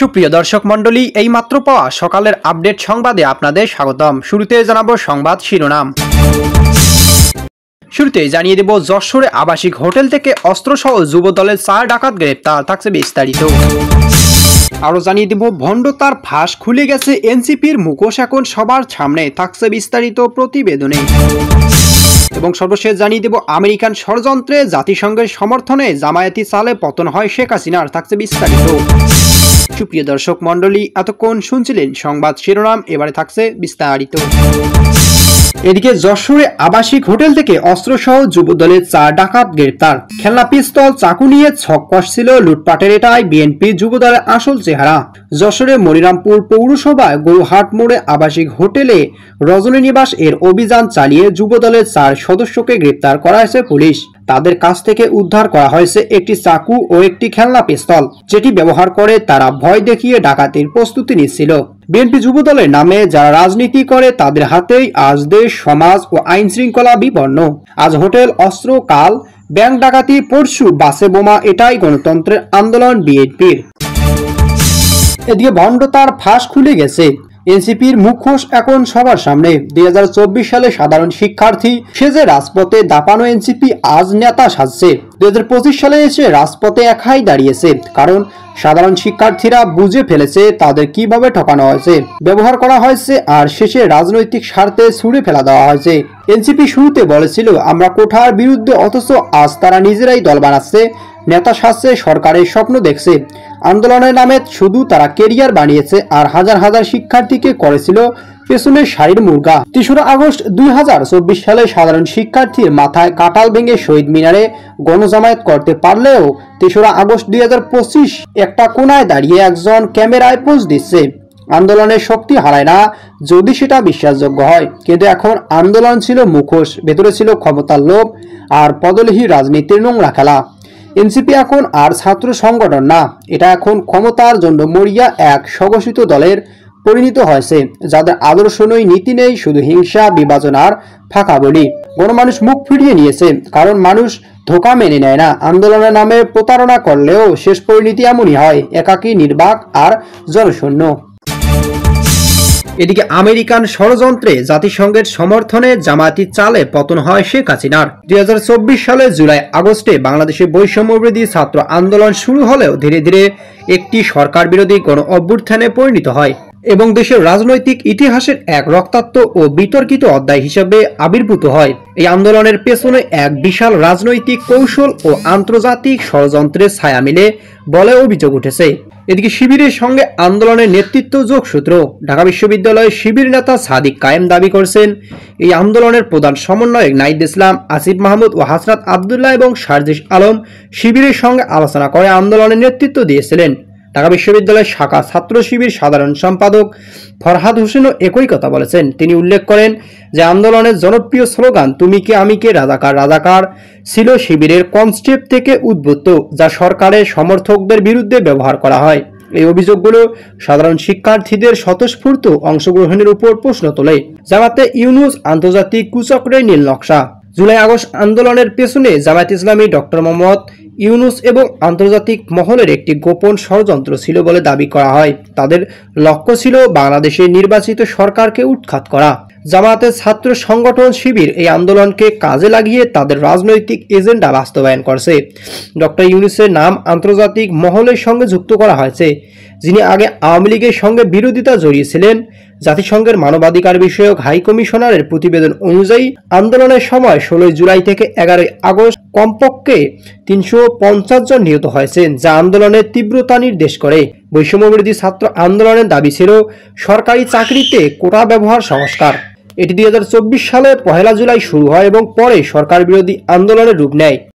সুপ্রিয় দর্শক মণ্ডলী, এইমাত্র পাওয়া সকালের আপডেট সংবাদে আপনাদের স্বাগতম। শুরুতে জানাবো সংবাদ শিরোনাম। শুরুতেই জানিয়ে দেব, যশোরে আবাসিক হোটেল থেকে অস্ত্রসহ যুবদলের 4 ডাকাত গ্রেপ্তার। থাকছে বিস্তারিত। আরও জানিয়ে দেব, ভণ্ড তার ফাঁস খুলে গেছে, এনসিপির মুখোশ এখন সবার সামনে। থাকছে বিস্তারিত প্রতিবেদনে। এবং সর্বশেষ জানিয়ে দেব, আমেরিকান ষড়যন্ত্রে জাতিসংঘের সমর্থনে জামায়াতি চালে পতন হয় শেখ হাসিনার। থাকছে বিস্তারিত। সুপ্রিয় দর্শক মণ্ডলী, এতক্ষণ শুনছিলেন সংবাদ শিরোনাম, এবারে থাকছে বিস্তারিত। এদিকে যশোরে আবাসিক হোটেল থেকে অস্ত্রসহ যুবদলের 4 ডাকাত গ্রেপ্তার। খেলনা পিস্তল, চাকু নিয়ে ছক কষছিল লুটপাটের, এটাই বিএনপি যুবদলের আসল চেহারা। যশোরে মনিরামপুর পৌরসভায় গরুহাট মোড়ে আবাসিক হোটেলে রজনী নিবাস এর অভিযান চালিয়ে যুবদলের 4 সদস্যকে গ্রেপ্তার করা হয়েছে পুলিশ। তাদের কাছ থেকে উদ্ধার করা হয়েছে একটি চাকু ও একটি খেলনা পিস্তল, যেটি ব্যবহার করে তারা ভয় দেখিয়ে ডাকাতির প্রস্তুতি নিচ্ছিল। বিএনপি যুবদলের নামে যারা রাজনীতি করে তাদের হাতেই আজ দেশ, সমাজ ও আইন শৃঙ্খলা বিপন্ন। আজ হোটেল অস্ত্র, কাল ব্যাংক ডাকাতি, পরশু বাসে বোমা, এটাই গণতন্ত্রের আন্দোলন বিএনপির। এদিকে ভণ্ড তার ফাঁস খুলে গেছে, এনসিপির মুখোশ এখন সবার সামনে। 2024 সালে সাধারণ শিক্ষার্থী সেজে রাজপথে দাপানো এনসিপি আজ নেতা সাজছে। 2025 সালে এসে রাজপথে একাই দাঁড়িয়েছে, কারণ সাধারণ শিক্ষার্থীরা বুঝে ফেলেছে তাদের কিভাবে ঠকানো হয়েছে, ব্যবহার করা হয়েছে, আর শেষে রাজনৈতিক স্বার্থে ছুড়ে ফেলা দেওয়া হয়েছে। এনসিপি শুরুতে বলেছিল আমরা কোঠার বিরুদ্ধে, অথচ আজ তারা নিজেরাই দল বানাচ্ছে, নেতা সাজছে, সরকারের স্বপ্ন দেখছে। আন্দোলনের নামে শুধু তারা কেরিয়ার বানিয়েছে, আর হাজার হাজার শিক্ষার্থীকে করেছিল পেছনের সারির মুর্গা। 3রা আগস্ট 2024 সালে সাধারণ শিক্ষার্থীর মাথায় কাঁঠাল ভেঙে শহীদ মিনারে গণজামায়াত করতে পারলেও 3রা আগস্ট 2025 একটা কোনায় দাঁড়িয়ে একজন ক্যামেরায় পোজ দিচ্ছে। আন্দোলনের শক্তি হারায় না যদি সেটা বিশ্বাসযোগ্য হয়, কিন্তু এখন আন্দোলন ছিল মুখোশ, ভেতরে ছিল ক্ষমতার লোভ আর পদলোহী রাজনীতির নোংরা খেলা। এনসিপি এখন আর ছাত্র সংগঠন না, এটা এখন ক্ষমতার জন্য মরিয়া এক স্বঘোষিত দলের পরিণত হয়েছে, যাদের আদর্শ নেই, নীতি নেই, শুধু হিংসা, বিভাজন আর ফাঁকা বলি। গণমানুষ মুখ ফিরিয়ে নিয়েছে, কারণ মানুষ ধোঁকা মেনে নেয় না। আন্দোলনের নামে প্রতারণা করলেও শেষ পরিণতি এমনই হয়, একাকী, নির্বাক আর জনশূন্য। এদিকে আমেরিকান ষড়যন্ত্রে জাতিসংঘের সমর্থনে জামায়াতি চালে পতন হয় শেখ হাসিনার। 2024 সালে জুলাই আগস্টে বাংলাদেশে বৈষম্যবিরোধী ছাত্র আন্দোলন শুরু হলেও ধীরে ধীরে একটি সরকার বিরোধী গণ অভ্যুত্থানে পরিণত হয় এবং দেশের রাজনৈতিক ইতিহাসের এক রক্তাক্ত ও বিতর্কিত অধ্যায় হিসেবে আবির্ভূত হয়। এই আন্দোলনের পেছনে এক বিশাল রাজনৈতিক কৌশল ও আন্তর্জাতিক ষড়যন্ত্রের ছায়া মিলে বলে অভিযোগ উঠেছে। এদিকে শিবিরের সঙ্গে আন্দোলনের নেতৃত্ব যোগসূত্র। ঢাকা বিশ্ববিদ্যালয়ের শিবির নেতা সাদিক কায়েম দাবি করেছেন, এই আন্দোলনের প্রধান সমন্বয়ক নাহিদ ইসলাম, আসিফ মাহমুদ ও হাসনাত আবদুল্লাহ এবং সার্জিস আলম শিবিরের সঙ্গে আলোচনা করে আন্দোলনের নেতৃত্ব দিয়েছিলেন। ঢাকা বিশ্ববিদ্যালয়ের শাখা ছাত্র শিবির সাধারণ সম্পাদক ফরহাদ হোসেনও একই কথা বলেছেন। তিনি উল্লেখ করেন যে আন্দোলনের জনপ্রিয় স্লোগান তুমি কে আমি কে রাজাকার রাজাকার ছিল শিবিরের কনসেপ্ট থেকে উদ্ভূত, যা সরকারের সমর্থকদের বিরুদ্ধে ব্যবহার করা হয়। এই অভিযোগগুলো সাধারণ শিক্ষার্থীদের স্বতঃস্ফূর্ত অংশগ্রহণের উপর প্রশ্ন তোলে। জামাতে ইউনুস আন্তর্জাতিক কুচক্রের নীল নকশা। জুলাই আগস্ট আন্দোলনের পেছনে জামায়াত ইসলামী, ডক্টর মোহাম্মদ ইউনুস এবং আন্তর্জাতিক মহলের একটি গোপন ষড়যন্ত্র ছিল বলে দাবি করা হয়। তাদের লক্ষ্য ছিল বাংলাদেশের নির্বাচিত সরকারকে উৎখাত করা। জামায়াতের ছাত্র সংগঠন শিবির এই আন্দোলনকে কাজে লাগিয়ে তাদের রাজনৈতিক এজেন্ডা বাস্তবায়ন করছে। ডক্টর ইউনুসের নাম আন্তর্জাতিক মহলের সঙ্গে যুক্ত করা হয়েছে, যিনি আগে আওয়ামী লীগের সঙ্গে বিরোধিতা জড়িয়েছিলেন। জাতিসংঘের মানবাধিকার বিষয়ক হাই কমিশনারের প্রতিবেদন অনুযায়ী আন্দোলনের সময় 16 জুলাই থেকে 11 আগস্ট কমপক্ষে 350 জন নিহত হয়েছেন, যা আন্দোলনের তীব্রতা নির্দেশ করে। বৈষম্যবিরোধী ছাত্র আন্দোলনের দাবি ছিল সরকারি চাকরিতে কোটা ব্যবহার সংস্কার। এটি 2024 সালে 1 জুলাই শুরু হয় এবং পরে সরকার বিরোধী আন্দোলনের রূপ নেয়।